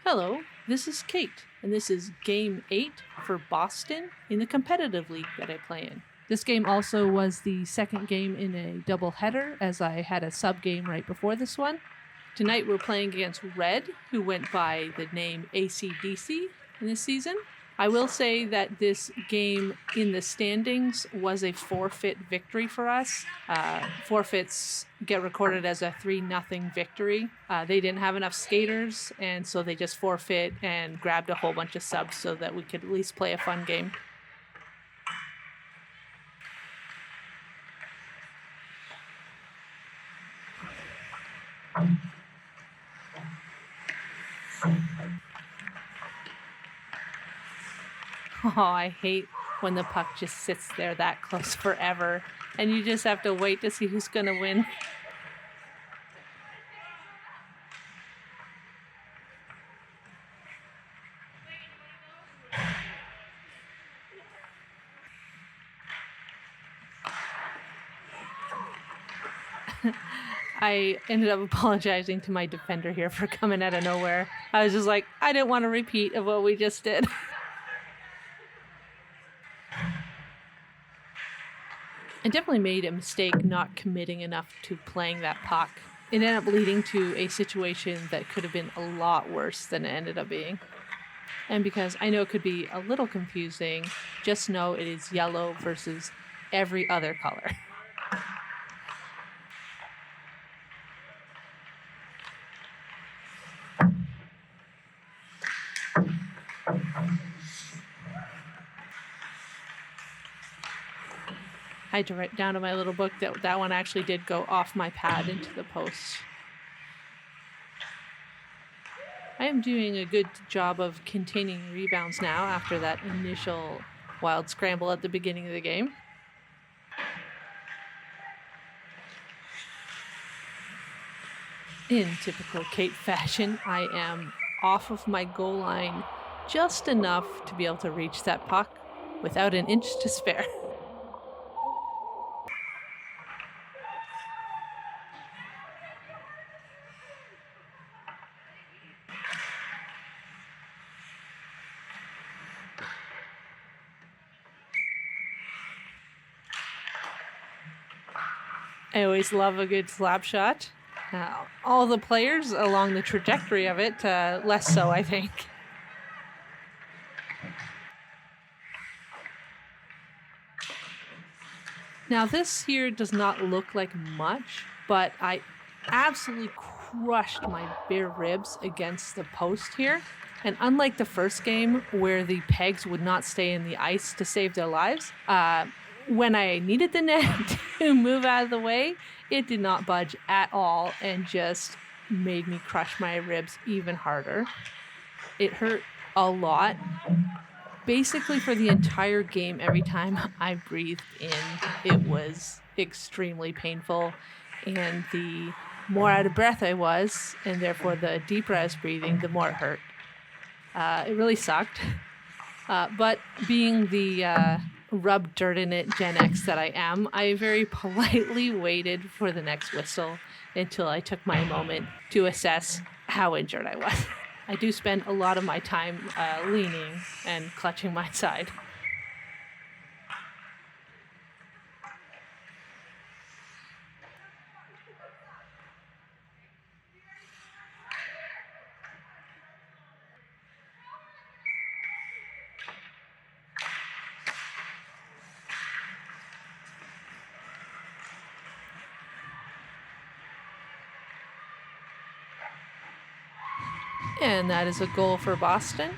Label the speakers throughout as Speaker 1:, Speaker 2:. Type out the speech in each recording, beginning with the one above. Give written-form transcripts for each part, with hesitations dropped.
Speaker 1: Hello, this is Kate, and this is Game 8 for Boston in the competitive league that I play in. This game also was the second game in a double header, as I had a sub game right before this one. Tonight we're playing against Red, who went by the name AC/DC in this season. I will say that this game in the standings was a forfeit victory for us. Forfeits get recorded as a 3-0 victory. They didn't have enough skaters, and so they just forfeit and grabbed a whole bunch of subs so that we could at least play a fun game. Oh, I hate when the puck just sits there that close forever, and you just have to wait to see who's going to win. I ended up apologizing to my defender here for coming out of nowhere. I was just like, I didn't want a repeat of what we just did. I definitely made a mistake not committing enough to playing that puck. It ended up leading to a situation that could have been a lot worse than it ended up being. And because I know it could be a little confusing, just know it is yellow versus every other color. I had to write down in my little book that that one actually did go off my pad into the post. I am doing a good job of containing rebounds now after that initial wild scramble at the beginning of the game. In typical Kate fashion, I am off of my goal line just enough to be able to reach that puck without an inch to spare. I always love a good slap shot. All the players along the trajectory of it, less so, I think. Now, this here does not look like much, but I absolutely crushed my bare ribs against the post here. And unlike the first game, where the pegs would not stay in the ice to save their lives, when I needed the net to move out of the way, it did not budge at all and just made me crush my ribs even harder. It hurt a lot. Basically, for the entire game, every time I breathed in, it was extremely painful. And the more out of breath I was, and therefore the deeper I was breathing, the more it hurt. It really sucked. But being the rub dirt in it Gen X that I am, I very politely waited for the next whistle until I took my moment to assess how injured I was. I do spend a lot of my time leaning and clutching my side. And that is a goal for Boston.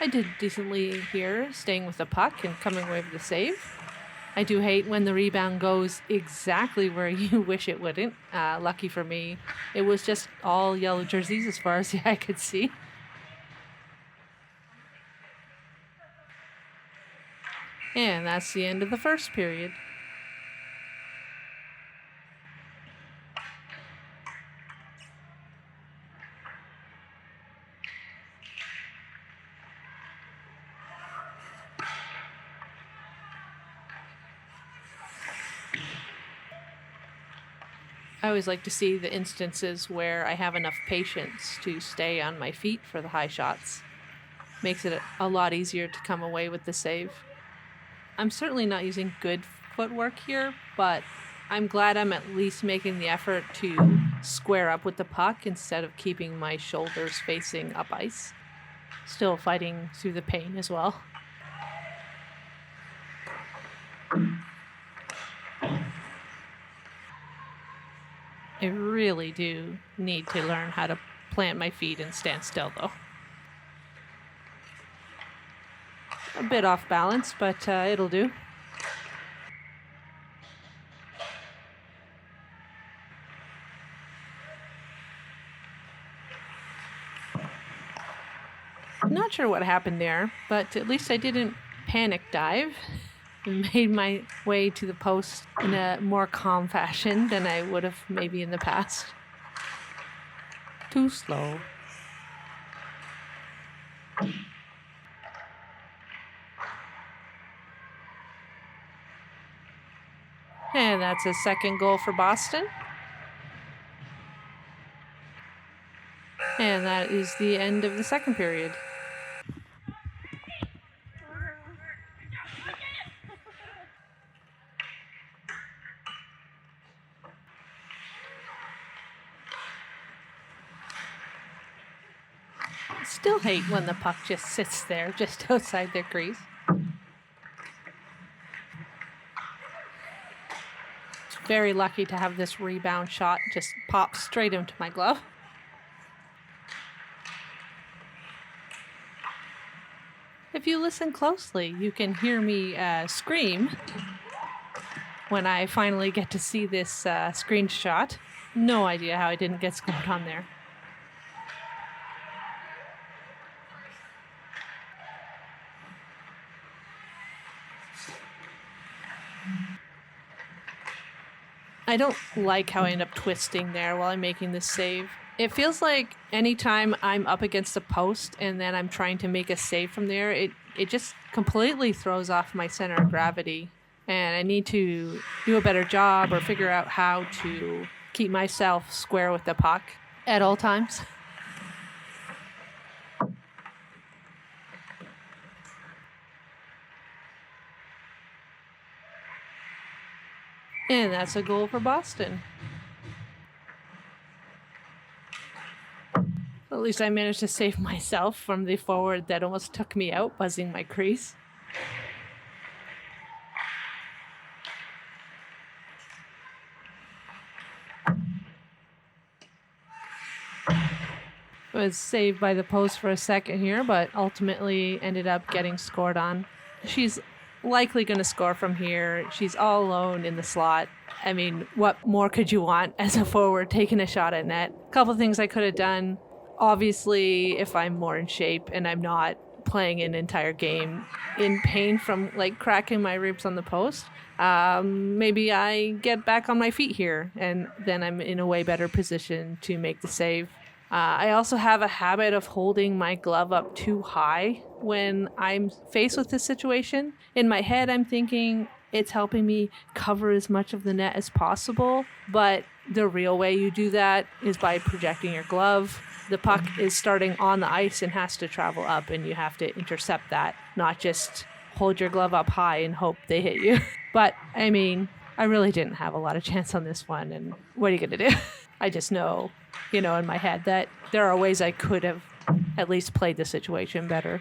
Speaker 1: I did decently here, staying with the puck and coming away with the save. I do hate when the rebound goes exactly where you wish it wouldn't. Lucky for me, it was just all yellow jerseys as far as the eye could see. And that's the end of the first period. I always like to see the instances where I have enough patience to stay on my feet for the high shots. Makes it a lot easier to come away with the save. I'm certainly not using good footwork here, but I'm glad I'm at least making the effort to square up with the puck instead of keeping my shoulders facing up ice. Still fighting through the pain as well. I really do need to learn how to plant my feet and stand still, though. A bit off balance, but it'll do. Not sure what happened there, but at least I didn't panic dive and made my way to the post in a more calm fashion than I would have maybe in the past. Too slow. And that's a second goal for Boston. And that is the end of the second period. Still hate when the puck just sits there, just outside their crease. Very lucky to have this rebound shot just pop straight into my glove. If you listen closely, you can hear me scream when I finally get to see this screenshot. No idea how I didn't get scored on there. I don't like how I end up twisting there while I'm making this save. It feels like anytime I'm up against a post and then I'm trying to make a save from there, it just completely throws off my center of gravity. And I need to do a better job or figure out how to keep myself square with the puck at all times. And that's a goal for Boston. At least I managed to save myself from the forward that almost took me out, buzzing my crease. Was saved by the post for a second here, but ultimately ended up getting scored on. She's likely going to score from here. She's all alone in the slot. I mean, what more could you want as a forward taking a shot at net? A couple things I could have done. Obviously, if I'm more in shape and I'm not playing an entire game in pain from like cracking my ribs on the post, maybe I get back on my feet here and then I'm in a way better position to make the save. I also have a habit of holding my glove up too high when I'm faced with this situation. In my head, I'm thinking it's helping me cover as much of the net as possible, but the real way you do that is by projecting your glove. The puck is starting on the ice and has to travel up, and you have to intercept that, not just hold your glove up high and hope they hit you. But, I mean, I really didn't have a lot of chance on this one, and what are you going to do? I just know, in my head that there are ways I could have at least played the situation better.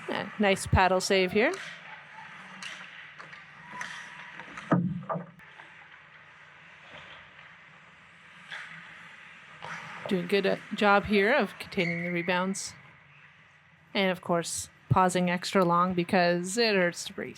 Speaker 1: Yeah, nice paddle save here. Doing a good job here of containing the rebounds. And of course, pausing extra long because it hurts to breathe.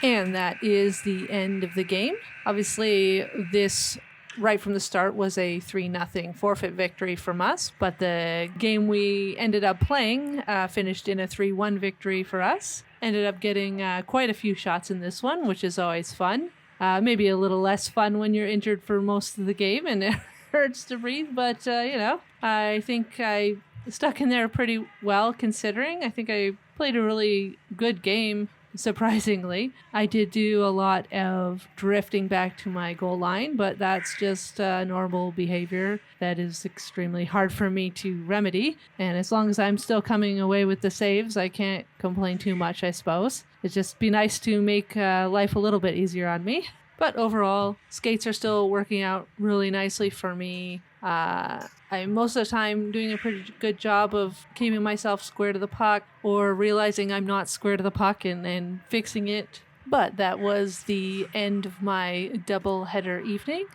Speaker 1: And that is the end of the game. Obviously, this right from the start was a 3-0 forfeit victory from us, but the game we ended up playing finished in a 3-1 victory for us. Ended up getting quite a few shots in this one, which is always fun. Maybe a little less fun when you're injured for most of the game and it hurts to breathe, but I think I stuck in there pretty well considering. I think I played a really good game. Surprisingly, I did do a lot of drifting back to my goal line, but that's just normal behavior that is extremely hard for me to remedy. And as long as I'm still coming away with the saves, I can't complain too much, I suppose. It'd just be nice to make life a little bit easier on me. But overall, skates are still working out really nicely for me. I'm most of the time doing a pretty good job of keeping myself square to the puck or realizing I'm not square to the puck and fixing it. But that was the end of my double header evening.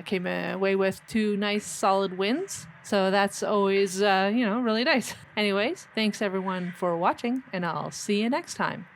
Speaker 1: Came away with 2 nice solid wins. So that's always, really nice. Anyways, thanks everyone for watching, and I'll see you next time.